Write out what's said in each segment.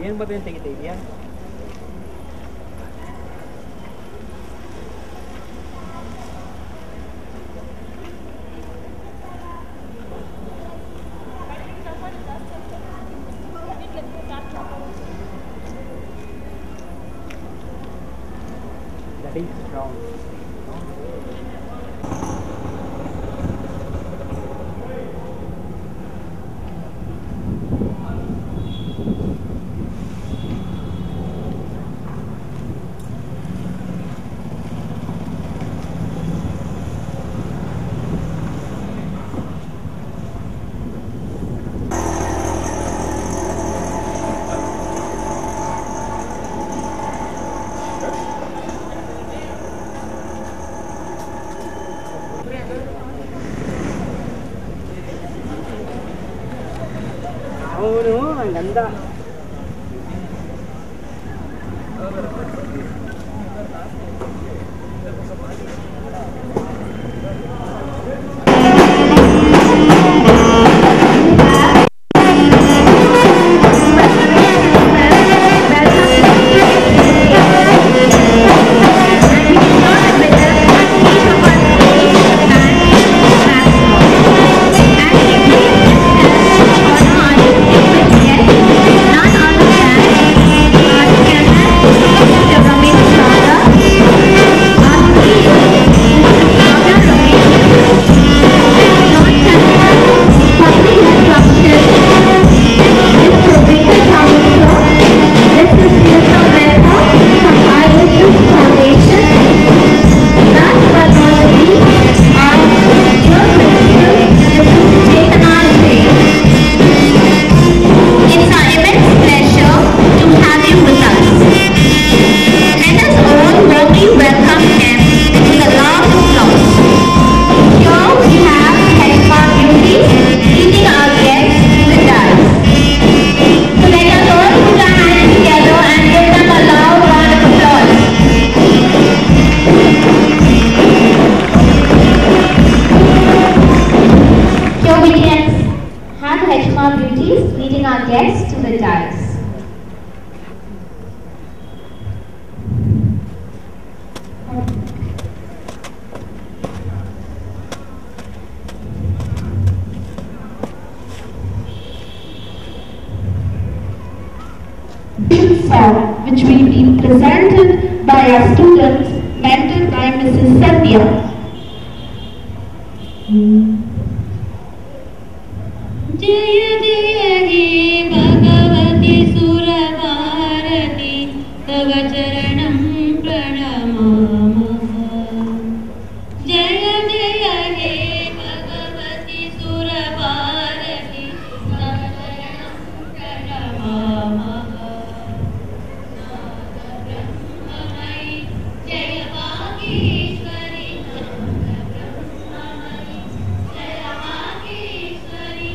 ಏನು ಬರ್ತದೆ ಅಂತ ತೆಗಿತಾ ಇದೆಯಾ? That is strong. ಅವನು ಹಂಗಂದ. HMR beauties leading our guests to the dais. This song, which will be presented by our students, mentored by Mrs. Sandhya. जय जय हे भगवती सुरभारती तव चरणं प्रणमामः। जय जय हे भगवती सुरभारती तव चरणं प्रणमामः। ब्रह्ममयि जय वागीश्वरी ब्रह्ममयि जय वागीश्वरी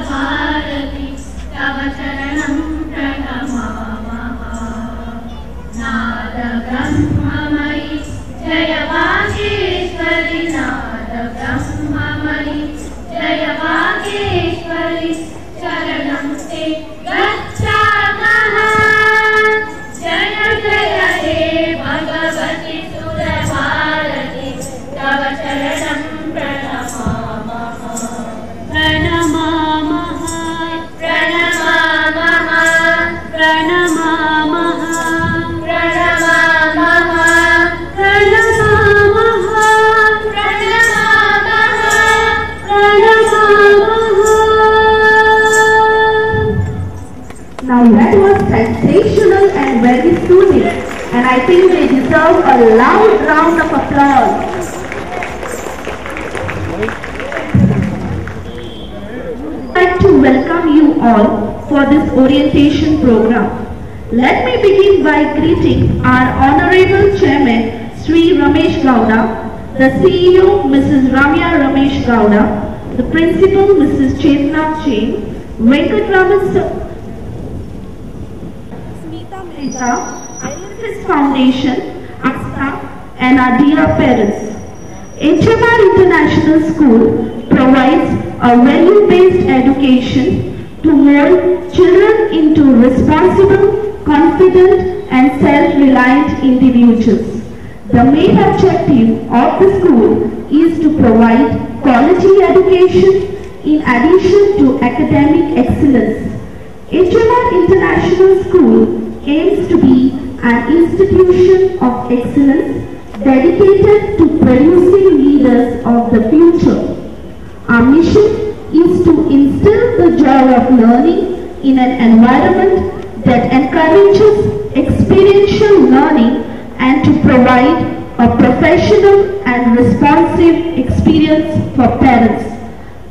भारती तव चरणं प्रणमामः। नाद ब्रह्ममयि जय वागीश्वरी नाद ब्रह्ममयि जय वागीश्वरी शरणं ते गच्छामः जय जय हे भगवति सुरभारति तव शरणं प्रणमामः प्रणमामः प्रणमामः प्रणमामः प्रणमामः प्रणमामः Now that was sensational and very soothing, and I think they deserve a loud round of applause. I'd like to welcome you all for this orientation program. Let me begin by greeting our Honorable Chairman, Sri Ramesh Gowda, the CEO, Mrs. Ramya Ramesh Gowda, the Principal, Mrs. Chetna Chain, Venkatraman Smita, IFS Foundation, our staff, and our dear parents. HMR International School provides a value-based education to mold children into responsible, confident, and self-reliant individuals. The main objective of the school is to provide quality education in addition to academic excellence. HMR International School aims to be an institution of excellence dedicated to producing leaders of the future. Our mission is to instill the joy of learning in an environment that encourages experiential learning and to provide a professional and responsive experience for parents.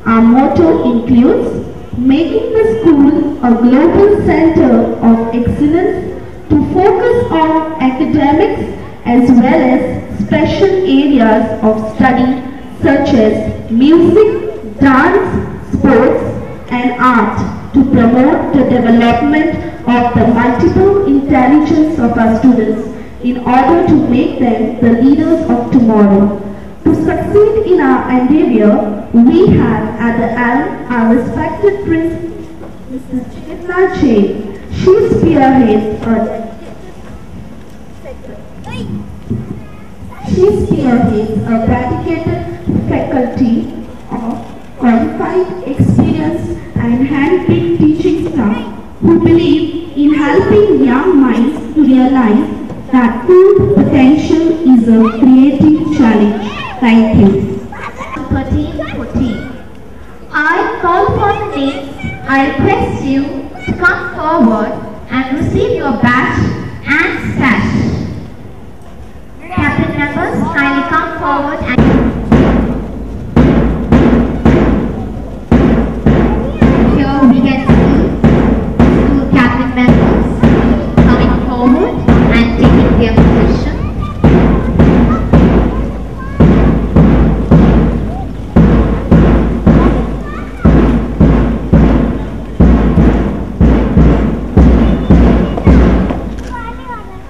Our motto includes making the school a global center of excellence to focus on academics as well as special areas of study such as music, dance, sports, and art to promote the development of the multiple intelligence of our students in order to make them the leaders of tomorrow. To succeed in our endeavor, we have at the helm our respected principal, Mrs. Chetna Chain. She spearheads a dedicated faculty of qualified, experienced, and hand-picked teaching staff who believe in helping young minds to realize that full potential is a creative challenge. Thank you. 1314. I call upon the names. I request you to come forward and receive your badge and sash. Captain members, kindly come forward and here we can see two captain members coming forward and taking their position.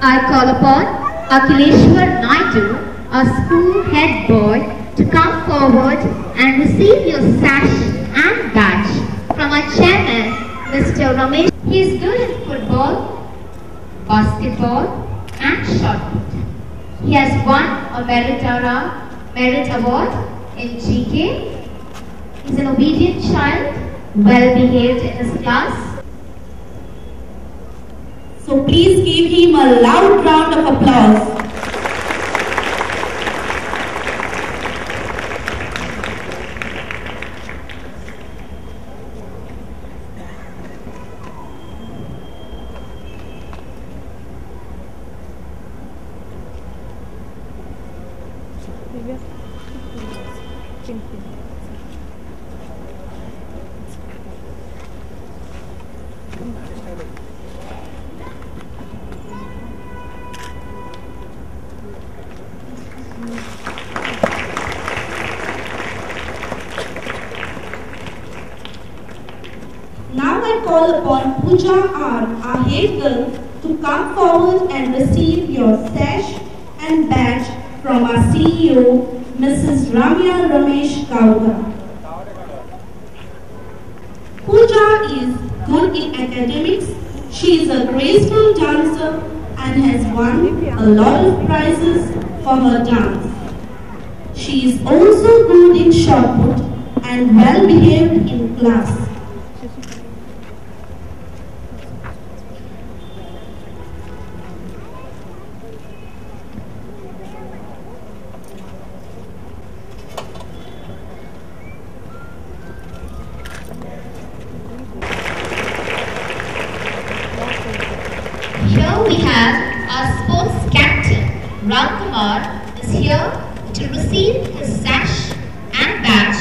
I call upon Akileshwar Naidu, a school head boy, to come forward and receive your sash and badge from our chairman, Mr. Ramesh. He is good in football, basketball, and shot put. He has won a merit award in GK. He is an obedient child, well behaved in his class. So please give him a loud round of applause. Now I call upon Pooja R, our head girl, to come forward and receive your sash and badge from our CEO, Mrs. Ramya Ramesh Gowda. Pooja is good in academics. She is a graceful dancer and has won a lot of prizes for her dance. She is also good in shot put and well behaved in class. Here we have our sports captain, Ram is here to receive his sash and badge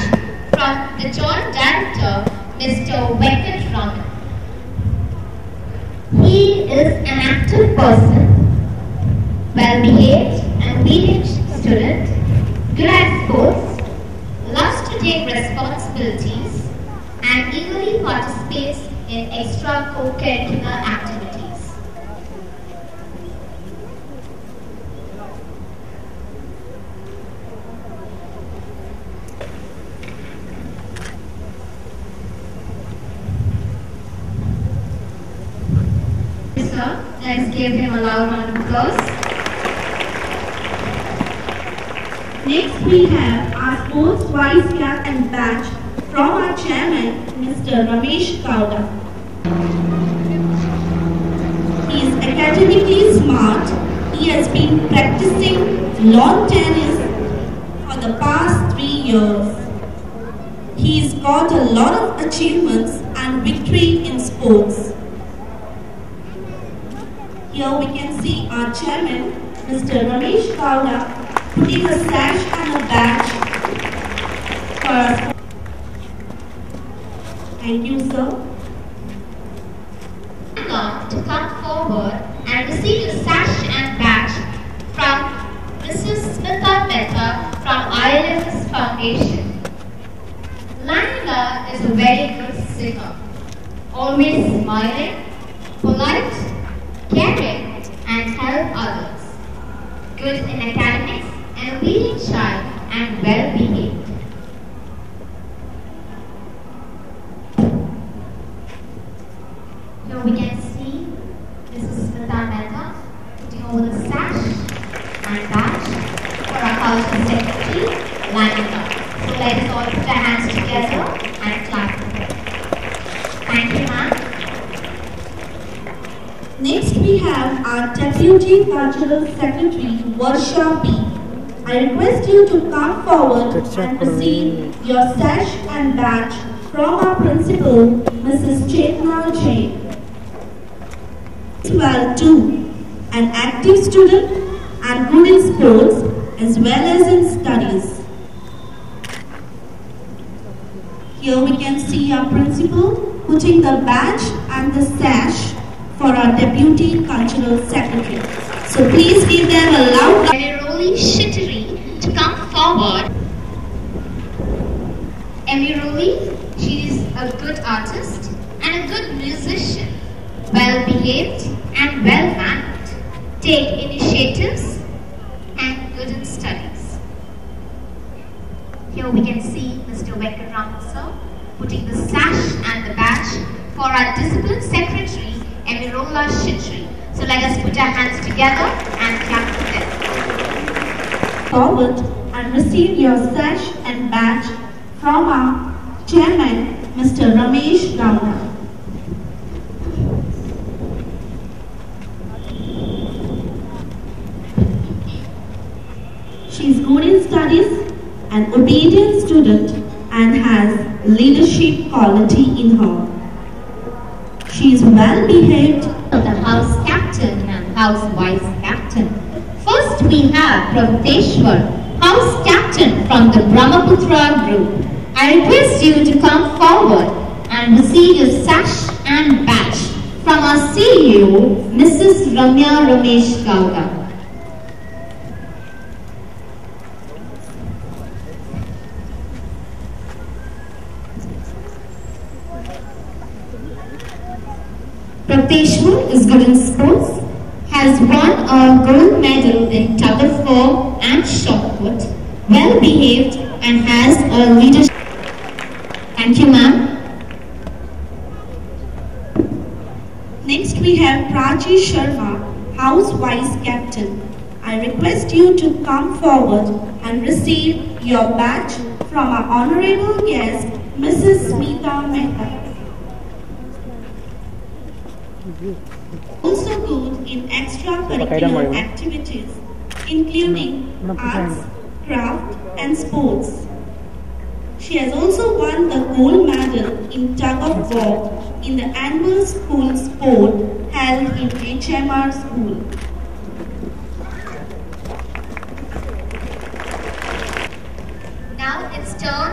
from the Joint Director, Mr. Venkat Raman. He is an active person, well-behaved and obedient student, good at sports, loves to take responsibilities, and eagerly participates in extracurricular activities. Let's give him a loud round of applause. Next we have our sports vice cap and badge from our chairman, Mr. Ramesh Gowda. He is academically smart. He has been practicing lawn tennis for the past 3 years. He's got a lot of achievements and victory in sports. Here we can see our chairman, Mr. Ramesh Gowda, putting a sash and a badge for us. Thank you, sir. Now to come forward and receive the sash and badge from Mrs. Smita Mehta from ILS Foundation. Laila is a very good singer, always smiling, polite, caring and help others, good in academics, an obedient child and well behaved. Here we can see Mrs. Smita Mehta putting over the sash and badge for our culture secretary, Laila. So let us all put our hands together and clap for her. Thank you, ma'am. Next we have our Deputy Cultural Secretary, Varsha B. I request you to come forward and receive your sash and badge from our principal, Mrs. Chetna Jain. Well too, an active student and good in sports as well as in studies. Here we can see our principal putting the badge and the sash for our Deputy Cultural Secretary. So please give them a loud Emiroli Shittery to come forward. Emiroli, she is a good artist and a good musician, well behaved and well mannered, take initiatives and good in studies. Here we can see Mr. Venkat Raman sir putting the sash and the badge for our Discipline Secretary, Emirola Shitri. So let us put our hands together and clap for them. Forward and receive your sash and badge from our Chairman, Mr. Ramesh Gowda. She is good in studies, an obedient student and has leadership quality in her. She is well behaved. The house captain and house vice captain. First we have Prabhuteshwar, house captain from the Brahmaputra group. I request you to come forward and receive your sash and badge from our CEO, Mrs. Ramya Ramesh Gowda. Prabhuteshwar is good in sports, has won a gold medal in tug of war and shot put, well behaved and has a leadership. Thank you, ma'am. Next we have Prachi Sharma, House Vice Captain. I request you to come forward and receive your badge from our honorable guest, Mrs. Smita Mehta. Also good in extracurricular activities, including arts, craft and sports. She has also won the gold medal in tug of war in the annual school sport held in HMR school. Now it's turn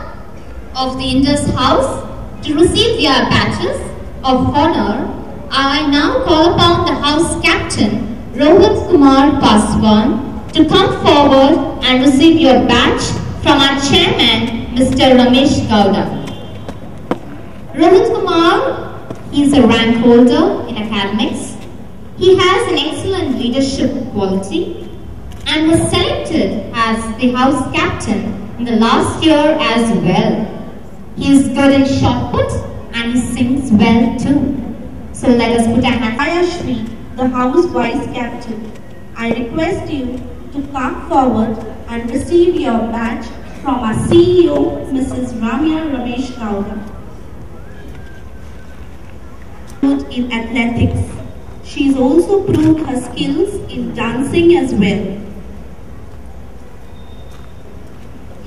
of the Indus House to receive their badges of honor. I now call upon the House Captain Rohit Kumar Paswan to come forward and receive your badge from our Chairman Mr. Ramesh Gowda. Rohit Kumar, he is a rank holder in academics. He has an excellent leadership quality and was selected as the House Captain in the last year as well. He is good in shot put and he sings well too. So let us put our hands. Ayashri, the House Vice Captain. I request you to come forward and receive your badge from our CEO, Mrs. Ramya Ramesh Gowda. Good in athletics. She's also proved her skills in dancing as well.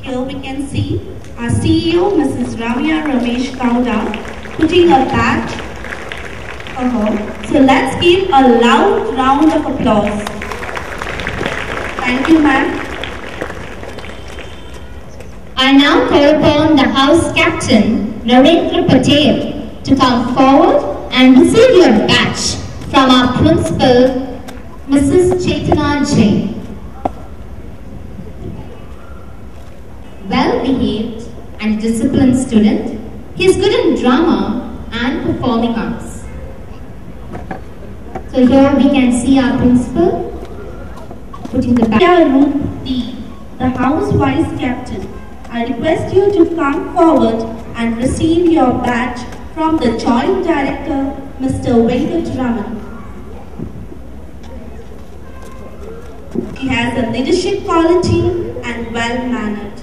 Here we can see our CEO, Mrs. Ramya Ramesh Gowda, putting a badge for her. So let's give a loud round of applause. Thank you, ma'am. I now call upon the House Captain Narendra Patel to come forward and receive your badge from our Principal, Mrs. Chaitana Jain. Well-behaved and disciplined student, he is good in drama and performing arts. So here we can see our Principal putting the badge. Ruth D, the House Vice Captain. I request you to come forward and receive your badge from the Joint Director, Mr. Venkat Raman. He has a leadership quality and well-mannered.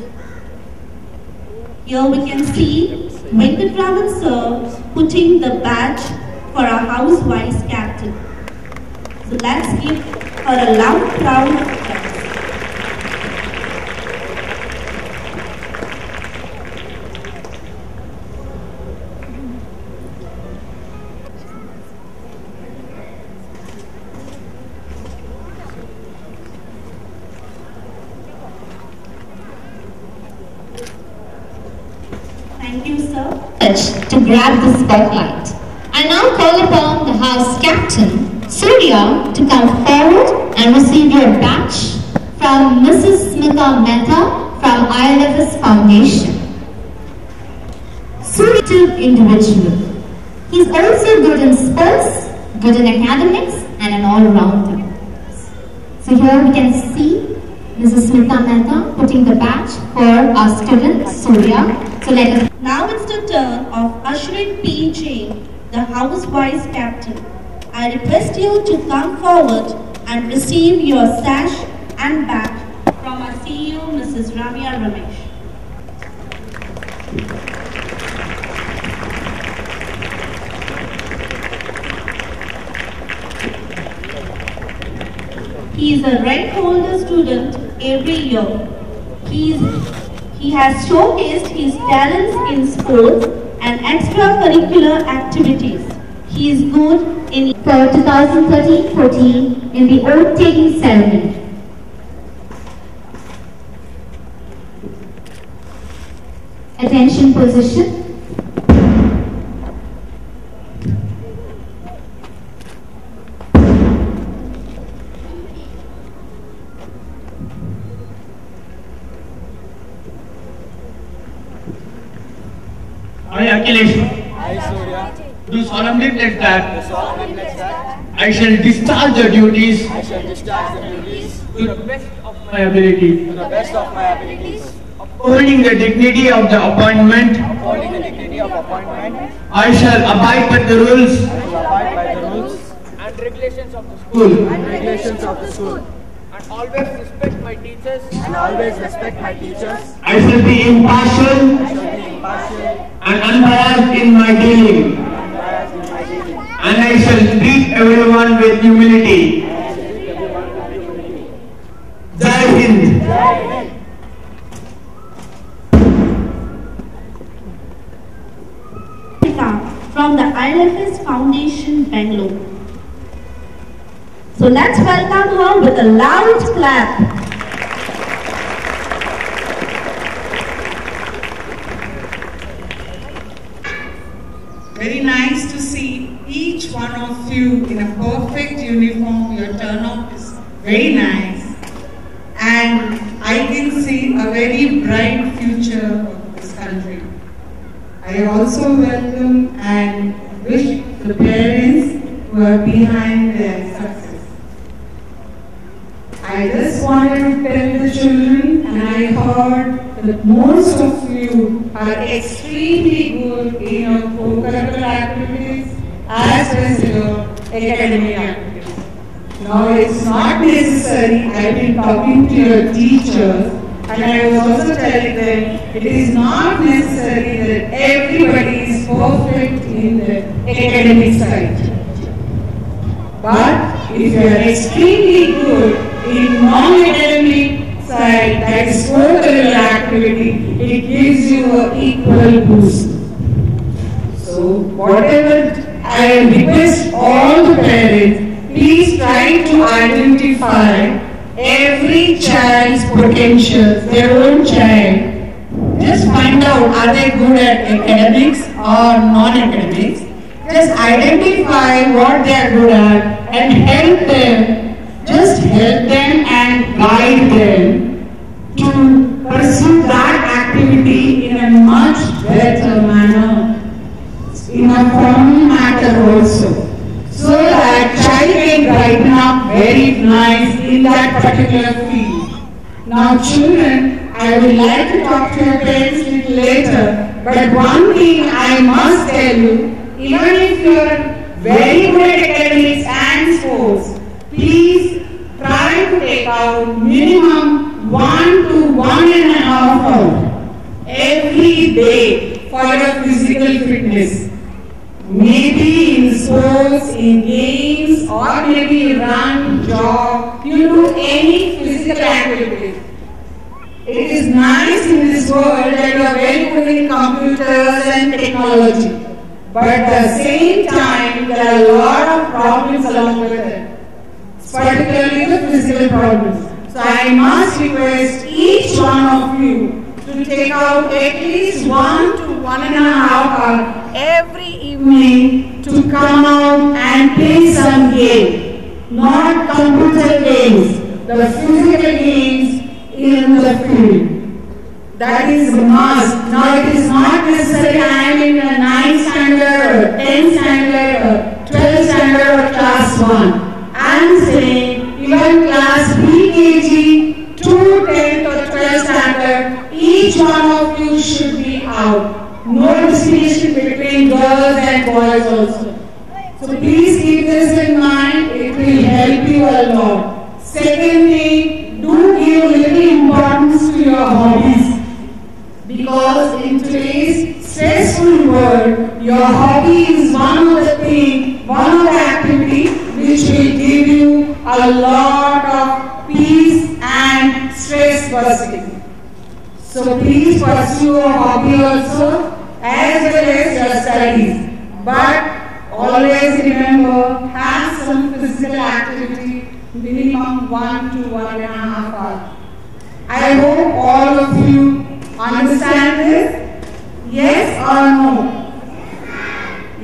Here we can see Venkat Raman sir putting the badge for our House Vice Captain. So let's give her a loud round of applause. Thank you, sir. To grab the spotlight. I now call upon the House Captain Surya to come forward and receive your badge from Mrs. Smita Mehta from ILFS Foundation. Surya individual. He is also good in sports, good in academics and an all-rounder. So here we can see Mrs. Smita Mehta putting the badge for our student Surya. So let us. Now it's the turn of Ashwin P. Jain, the House Vice Captain. I request you to come forward and receive your sash and badge from our CEO, Mrs. Ramya Ramesh. He is a rank holder student every year. He has showcased his talents in sports and extracurricular activities. He is good in for 2013-14 in the oath taking ceremony. Attention position. I, Akhilesh. Hi, Surya. do solemnly pledge that solemnly pledge that I shall discharge the duties I shall discharge the duties to the best of my ability, to the best of my abilities, upholding the dignity of the appointment. upholding the dignity of appointment. I shall abide by the rules I shall abide by the rules and regulations of the school, and regulations of the school, and always respect my teachers. and always respect my teachers. I shall be impartial I shall be impartial and unbiased in my dealing, and unbiased in my dealings. and I shall treat everyone with humility. Jai Hind. From the ILFS Foundation, Bangalore. So let's welcome her with a loud clap. Very nice to see each one of you in a perfect uniform. Your turnout is very nice. And I can see a very bright future of this country. I also welcome and wish the parents who are behind their success. I just wanted to tell the children, and I heard that most of you are extremely good in your co-curricular activities as well as your academic activities. Now it's not necessary. I've been talking to your teachers, and I was also telling them it is not necessary that everybody is perfect in the academic side. But if you are extremely good in non-academic side, that is co-curricular activity, it gives you an equal boost. So whatever I request all the parents, please try to identify every child's potential, their own child. Just find out, are they good at academics or non-academics? Just identify what they are good at and help them. Just help them and guide them to pursue that activity in a much better manner, in a formal matter also, so that child can brighten up very nice in that particular field. Now children, I would like to talk to your parents a little later, but one thing I must tell you, even if you are very good at academics and sports, please try to take out minimum 1 to 1.5 hours every day for your physical fitness. Maybe in sports, in games, or maybe you run, jog, you do any physical activity. It is nice in this world that you are very good in computers and technology. But at the same time, there are a lot of problems along with it, particularly the physical problems. So I must request each one of you to take out at least 1 to 1.5 hours every evening to come out and play some game. Not computer games, the physical games in the field. That is a must. Now it is not necessary I am in a 9th standard or 10th standard or 12th standard or class 1. I am saying even class PKG, 2, 10th or 12th standard, each one of you should be out. No distinction between girls and boys also. So please keep this in mind, it will help you a lot. Second thing, do give little importance to your hobbies. Because in today's stressful world, your hobby is one of the things, one of the activities which will give you a lot of peace and stress busting. So please pursue your hobby also as well as your studies. But always remember, have some physical activity, minimum 1 to 1.5 hours. I hope all of you understand this? Yes or no?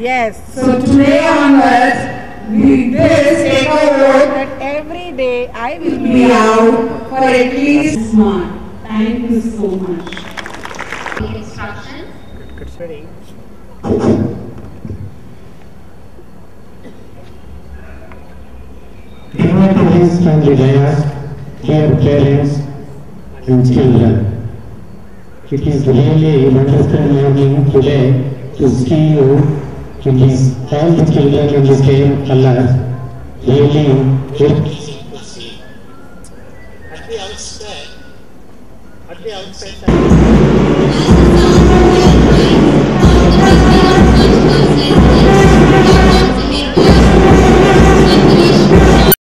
Yes. So today onwards, we will take a vote that Every day I will be out for at least this month. Thank you so much. The instructions. Ready? Greetings from the dais, dear parents and children. It is really a wonderful morning today to see you with all the children in the same color. Really good. At the outset,